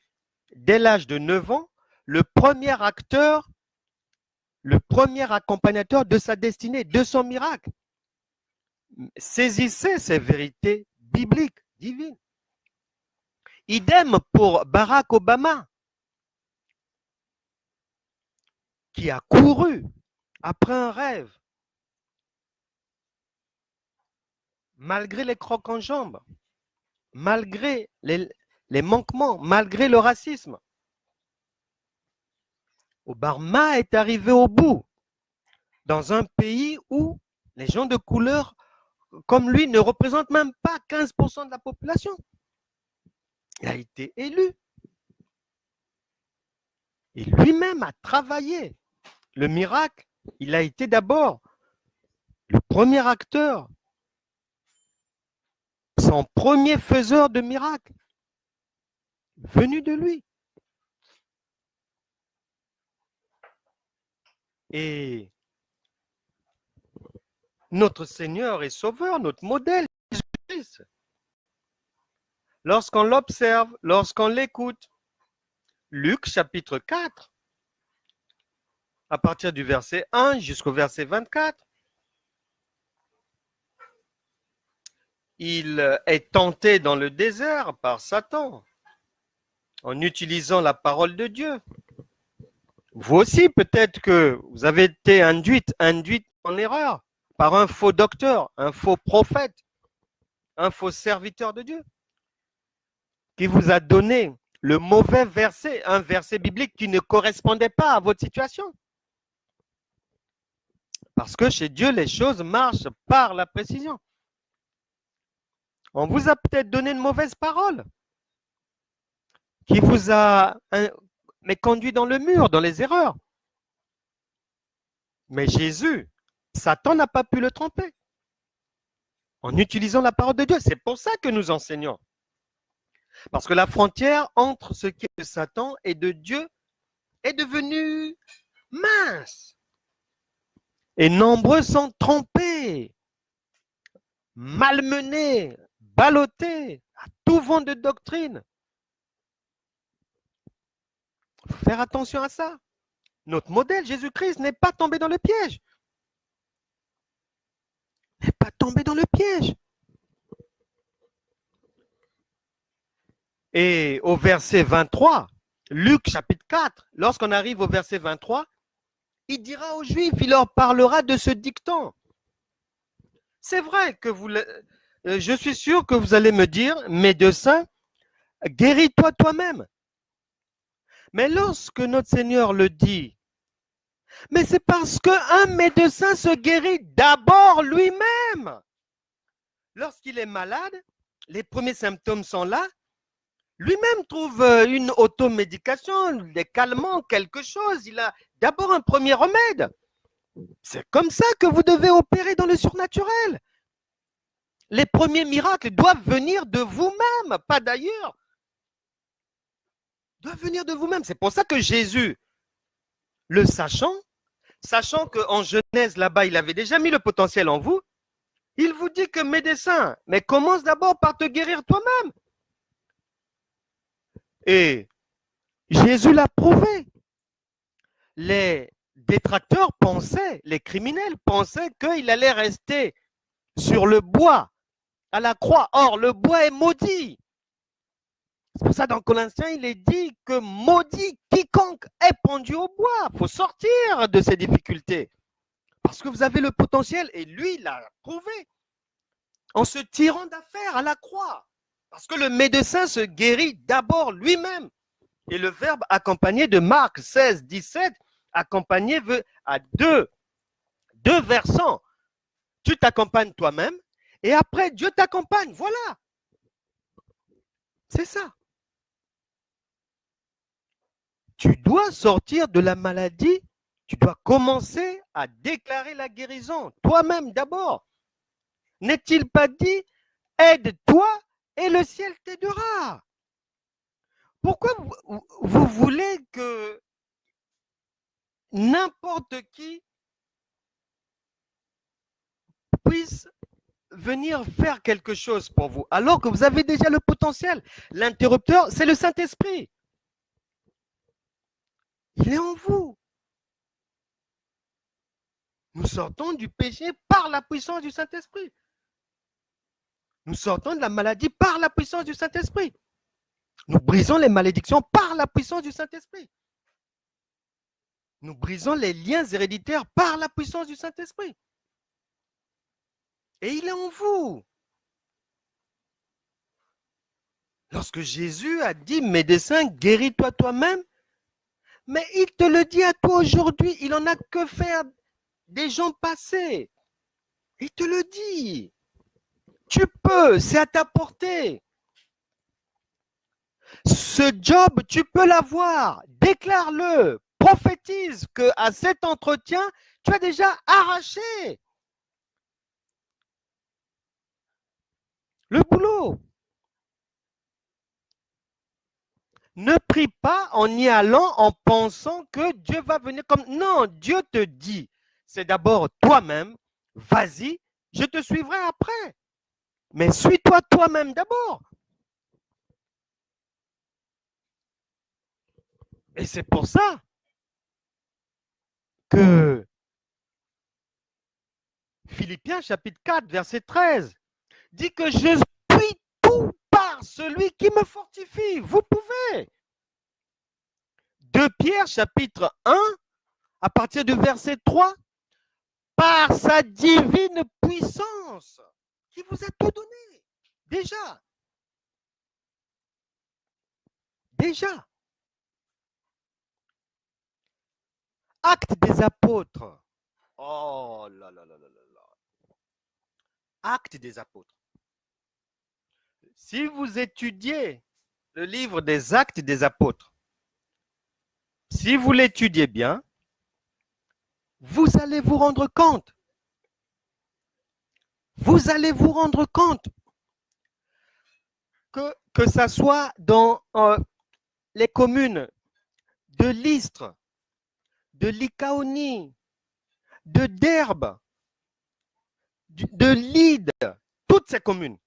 dès l'âge de 9 ans, le premier acteur, le premier accompagnateur de sa destinée, de son miracle. Saisissez ces vérités bibliques, divines. Idem pour Barack Obama, qui a couru après un rêve, malgré les crocs en jambes, malgré les manquements, malgré le racisme. Obama est arrivé au bout, dans un pays où les gens de couleur comme lui ne représentent même pas 15% de la population. Il a été élu. Et lui-même a travaillé. Le miracle, il a été d'abord le premier acteur, son premier faiseur de miracles, venu de lui. Et notre Seigneur et Sauveur, notre modèle, Jésus-Christ, lorsqu'on l'observe, lorsqu'on l'écoute, Luc chapitre 4, à partir du verset 1 jusqu'au verset 24, il est tenté dans le désert par Satan en utilisant la parole de Dieu. Vous aussi, peut-être que vous avez été induite en erreur par un faux docteur, un faux prophète, un faux serviteur de Dieu, qui vous a donné le mauvais verset, un verset biblique qui ne correspondait pas à votre situation. Parce que chez Dieu, les choses marchent par la précision. On vous a peut-être donné une mauvaise parole qui vous a conduit dans le mur, dans les erreurs. Mais Jésus, Satan n'a pas pu le tromper en utilisant la parole de Dieu. C'est pour ça que nous enseignons. Parce que la frontière entre ce qui est de Satan et de Dieu est devenue mince. Et nombreux sont trompés, malmenés, ballottés à tout vent de doctrine. Il faut faire attention à ça. Notre modèle, Jésus-Christ, n'est pas tombé dans le piège. N'est pas tombé dans le piège. Et au verset 23, Luc chapitre 4, lorsqu'on arrive au verset 23, il dira aux Juifs, il leur parlera de ce dicton. C'est vrai que je suis sûr que vous allez me dire, médecin, guéris-toi toi-même. Mais lorsque notre Seigneur le dit, mais c'est parce qu'un médecin se guérit d'abord lui-même. Lorsqu'il est malade, les premiers symptômes sont là. Lui-même trouve une automédication, des calmants, quelque chose. Il a d'abord un premier remède. C'est comme ça que vous devez opérer dans le surnaturel. Les premiers miracles doivent venir de vous-même, pas d'ailleurs. Doivent venir de vous-même. C'est pour ça que Jésus, le sachant qu'en Genèse, là-bas, il avait déjà mis le potentiel en vous, il vous dit que médecin, mais commence d'abord par te guérir toi-même. Et Jésus l'a prouvé. Les détracteurs pensaient, les criminels pensaient qu'il allait rester sur le bois, à la croix. Or, le bois est maudit. C'est pour ça, dans Colossiens, il est dit que maudit quiconque est pendu au bois. Il faut sortir de ces difficultés. Parce que vous avez le potentiel, et lui, il l'a prouvé, en se tirant d'affaire à la croix. Parce que le médecin se guérit d'abord lui-même. Et le verbe accompagné de Marc 16, 17, accompagné veut à deux versants. Tu t'accompagnes toi-même, et après, Dieu t'accompagne. Voilà. C'est ça. Tu dois sortir de la maladie, tu dois commencer à déclarer la guérison, toi-même d'abord. N'est-il pas dit, aide-toi et le ciel t'aidera? Pourquoi vous voulez que n'importe qui puisse venir faire quelque chose pour vous, alors que vous avez déjà le potentiel? L'interrupteur, c'est le Saint-Esprit. Il est en vous. Nous sortons du péché par la puissance du Saint-Esprit. Nous sortons de la maladie par la puissance du Saint-Esprit. Nous brisons les malédictions par la puissance du Saint-Esprit. Nous brisons les liens héréditaires par la puissance du Saint-Esprit. Et il est en vous. Lorsque Jésus a dit, médecin, guéris-toi toi-même, mais il te le dit à toi aujourd'hui, il n'en a que faire des gens passés. Il te le dit. Tu peux, c'est à ta portée. Ce job, tu peux l'avoir. Déclare-le. Prophétise qu'à cet entretien, tu as déjà arraché le boulot. Ne prie pas en y allant en pensant que Dieu va venir comme... Non, Dieu te dit, c'est d'abord toi-même, vas-y, je te suivrai après. Mais suis-toi toi-même d'abord. Et c'est pour ça que Philippiens chapitre 4, verset 13, dit que je suis tout par celui qui me fortifie. Vous pouvez. 2 Pierre chapitre 1, à partir du verset 3, par sa divine puissance, qui vous a tout donné. Déjà. Actes des apôtres. Oh là là là là là. Actes des apôtres. Si vous étudiez le livre des Actes des apôtres, si vous l'étudiez bien, vous allez vous rendre compte. Vous allez vous rendre compte que ça soit dans les communes de Lystre, de Lycaonie, de Derbe, de Lyde, toutes ces communes,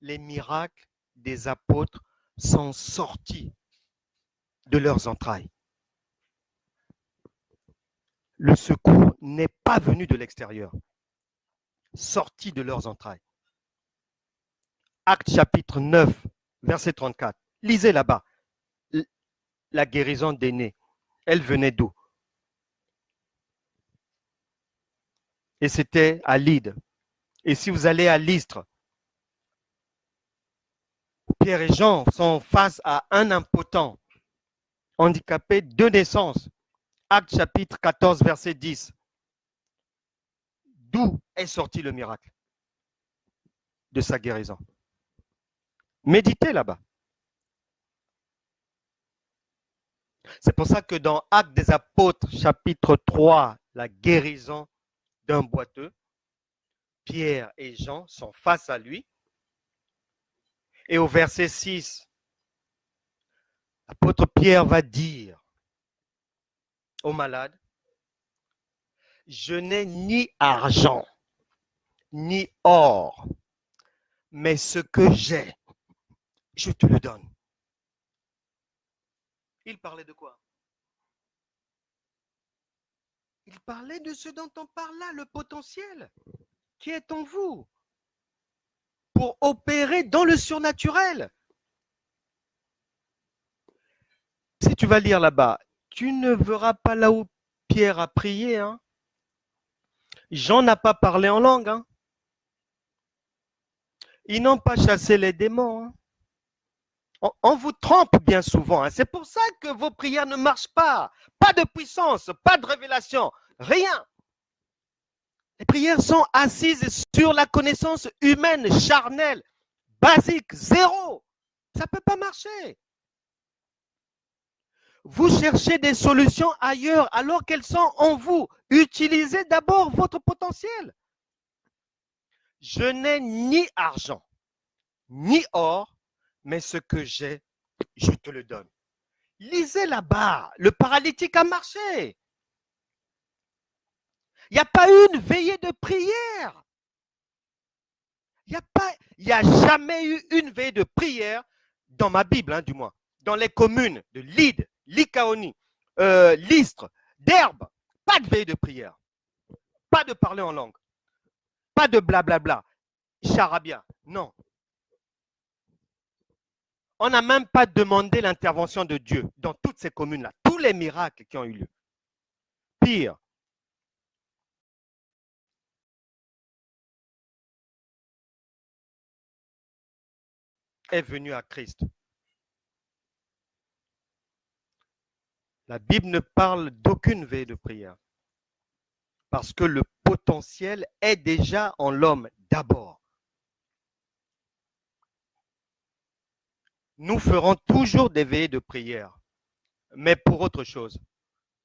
les miracles des apôtres sont sortis de leurs entrailles. Le secours n'est pas venu de l'extérieur, sorti de leurs entrailles. Actes chapitre 9, verset 34. Lisez là-bas. La guérison d'aînés, elle venait d'où? Et c'était à Lyde. Et si vous allez à Lystre, Pierre et Jean sont face à un impotent, handicapé de naissance. Actes chapitre 14, verset 10. D'où est sorti le miracle de sa guérison? Méditez là-bas. C'est pour ça que dans Actes des apôtres, chapitre 3 la guérison d'un boiteux. Pierre et Jean sont face à lui. Et au verset 6, l'apôtre Pierre va dire au malade, je n'ai ni argent, ni or, mais ce que j'ai, je te le donne. Il parlait de quoi? Il parlait de ce dont on parle là, le potentiel qui est en vous pour opérer dans le surnaturel. Si tu vas lire là-bas, tu ne verras pas là où Pierre a prié. Hein. Jean n'a pas parlé en langue. Hein. Ils n'ont pas chassé les démons. Hein. On vous trompe bien souvent. Hein. C'est pour ça que vos prières ne marchent pas. Pas de puissance, pas de révélation, rien. Les prières sont assises sur la connaissance humaine, charnelle, basique, zéro. Ça ne peut pas marcher. Vous cherchez des solutions ailleurs alors qu'elles sont en vous. Utilisez d'abord votre potentiel. Je n'ai ni argent, ni or, mais ce que j'ai, je te le donne. Lisez là-bas, le paralytique a marché. Il n'y a pas eu une veillée de prière. Il n'y a jamais eu une veillée de prière dans ma Bible, hein, du moins, dans les communes de Lyd, Lycaonie, Lystre, d'Herbe. Pas de veillée de prière. Pas de parler en langue. Pas de blablabla. Charabia. Non. On n'a même pas demandé l'intervention de Dieu dans toutes ces communes-là. Tous les miracles qui ont eu lieu. Pire, est venu à Christ. La Bible ne parle d'aucune veille de prière parce que le potentiel est déjà en l'homme d'abord. Nous ferons toujours des veillées de prière, mais pour autre chose,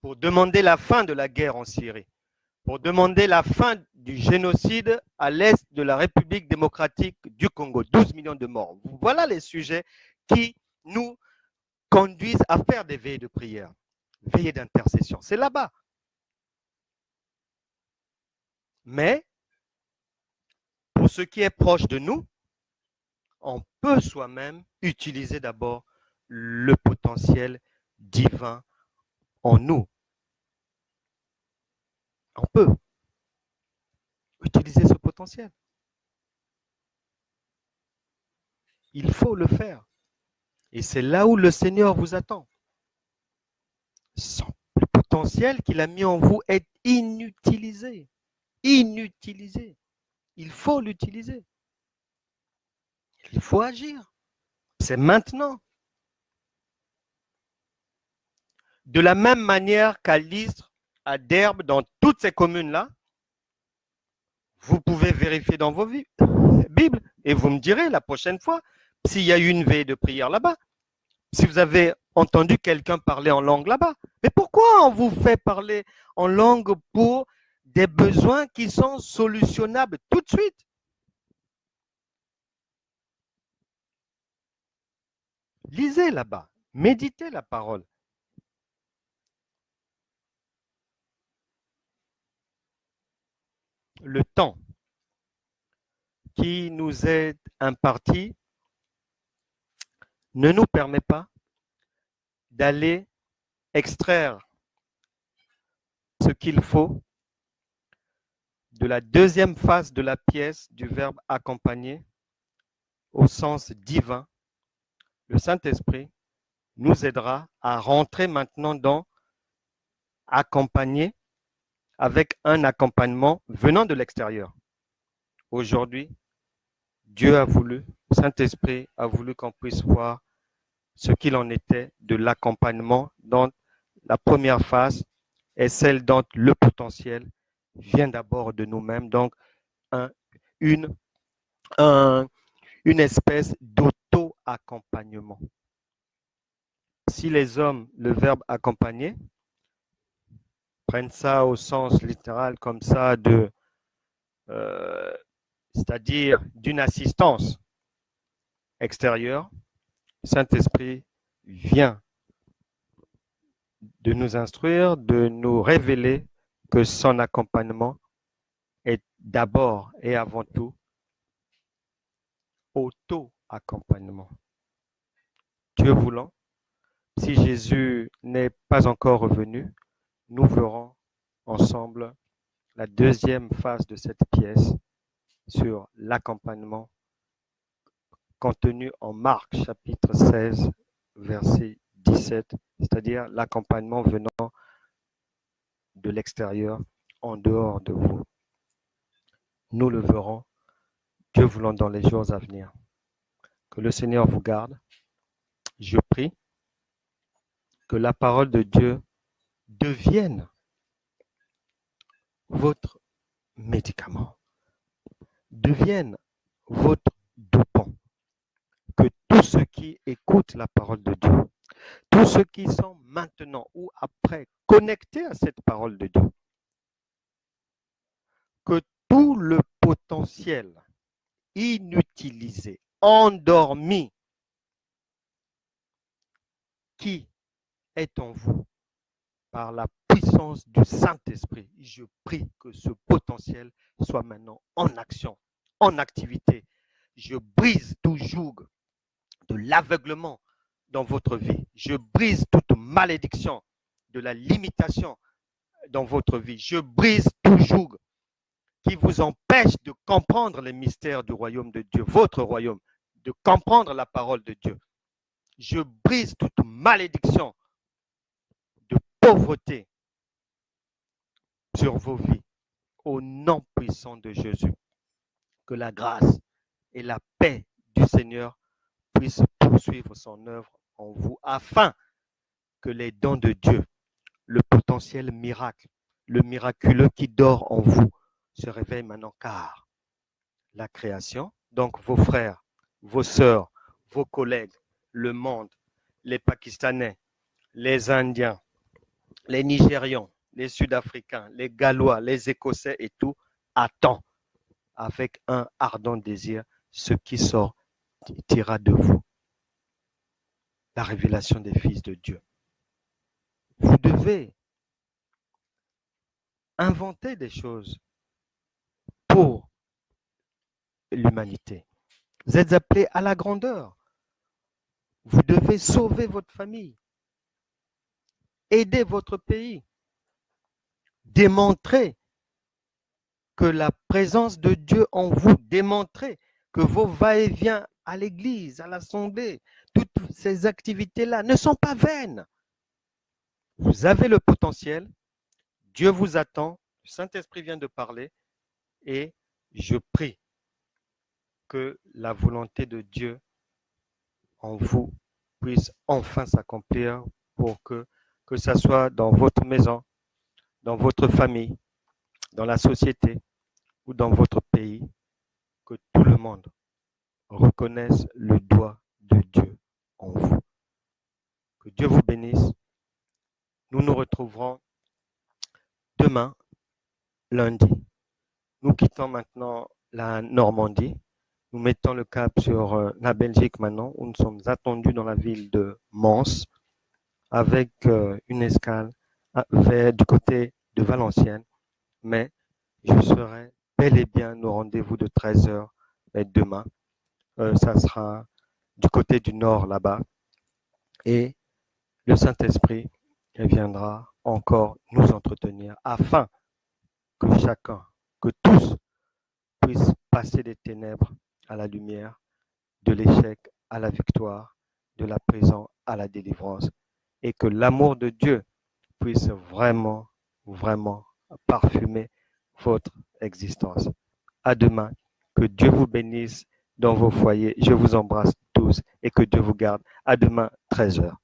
pour demander la fin de la guerre en Syrie, pour demander la fin du génocide à l'est de la République démocratique du Congo, 12 millions de morts. Voilà les sujets qui nous conduisent à faire des veillées de prière, veillées d'intercession. C'est là-bas. Mais pour ce qui est proche de nous, on peut soi-même utiliser d'abord le potentiel divin en nous. On peut utiliser ce potentiel. Il faut le faire. Et c'est là où le Seigneur vous attend. Le potentiel qu'il a mis en vous est inutilisé. Inutilisé. Il faut l'utiliser. Il faut agir. C'est maintenant. De la même manière qu'à Lystre, à Derbe, dans toutes ces communes-là, vous pouvez vérifier dans vos Bibles et vous me direz la prochaine fois s'il y a eu une veille de prière là-bas, si vous avez entendu quelqu'un parler en langue là-bas. Mais pourquoi on vous fait parler en langue pour des besoins qui sont solutionnables tout de suite? Lisez là-bas, méditez la parole. Le temps qui nous est imparti ne nous permet pas d'aller extraire ce qu'il faut de la deuxième phase de la pièce du verbe accompagner au sens divin. Le Saint-Esprit nous aidera à rentrer maintenant dans accompagner avec un accompagnement venant de l'extérieur. Aujourd'hui, Dieu a voulu, le Saint-Esprit a voulu qu'on puisse voir ce qu'il en était de l'accompagnement dans la première phase et celle dont le potentiel vient d'abord de nous-mêmes. Donc, une espèce d'auto-accompagnement. Si les hommes, le verbe accompagner, prennent ça au sens littéral comme ça, c'est-à-dire d'une assistance extérieure, le Saint-Esprit vient de nous instruire, de nous révéler que son accompagnement est d'abord et avant tout auto-accompagnement. Dieu voulant, si Jésus n'est pas encore revenu, nous verrons ensemble la deuxième phase de cette pièce sur l'accompagnement contenu en Marc chapitre 16, verset 17, c'est-à-dire l'accompagnement venant de l'extérieur, en dehors de vous. Nous le verrons, Dieu voulant, dans les jours à venir. Que le Seigneur vous garde. Je prie que la parole de Dieu devienne votre médicament, devienne votre dopant. Que tous ceux qui écoutent la parole de Dieu, tous ceux qui sont maintenant ou après connectés à cette parole de Dieu, que tout le potentiel inutilisé, endormi, qui est en vous par la puissance du Saint-Esprit, je prie que ce potentiel soit maintenant en action, en activité. Je brise tout joug de l'aveuglement dans votre vie. Je brise toute malédiction de la limitation dans votre vie. Je brise tout joug qui vous empêche de comprendre les mystères du royaume de Dieu, votre royaume, de comprendre la parole de Dieu. Je brise toute malédiction de pauvreté sur vos vies, au nom puissant de Jésus. Que la grâce et la paix du Seigneur puissent poursuivre son œuvre en vous, afin que les dons de Dieu, le potentiel miracle, le miraculeux qui dort en vous, se réveille maintenant, car la création, donc vos frères, vos sœurs, vos collègues, le monde, les Pakistanais, les Indiens, les Nigérians, les Sud-Africains, les Gallois, les Écossais et tout, attend avec un ardent désir ce qui sortira de vous. La révélation des fils de Dieu. Vous devez inventer des choses pour l'humanité. Vous êtes appelés à la grandeur. Vous devez sauver votre famille, aider votre pays, démontrer que la présence de Dieu en vous, démontrer que vos va-et-vient à l'église, à l'assemblée, toutes ces activités-là ne sont pas vaines. Vous avez le potentiel, Dieu vous attend, le Saint-Esprit vient de parler, et je prie que la volonté de Dieu en vous puisse enfin s'accomplir pour que ce soit dans votre maison, dans votre famille, dans la société ou dans votre pays, que tout le monde reconnaisse le doigt de Dieu en vous. Que Dieu vous bénisse. Nous nous retrouverons demain, lundi. Nous quittons maintenant la Normandie. Nous mettons le cap sur la Belgique maintenant, où nous sommes attendus dans la ville de Mons, avec une escale du côté de Valenciennes. Mais je serai bel et bien au rendez-vous de 13h demain. Ça sera du côté du nord là-bas. Et le Saint-Esprit viendra encore nous entretenir afin que chacun, que tous puissent passer des ténèbres à la lumière, de l'échec à la victoire, de la prison à la délivrance, et que l'amour de Dieu puisse vraiment, vraiment parfumer votre existence. À demain. Que Dieu vous bénisse dans vos foyers. Je vous embrasse tous et que Dieu vous garde. À demain, 13h.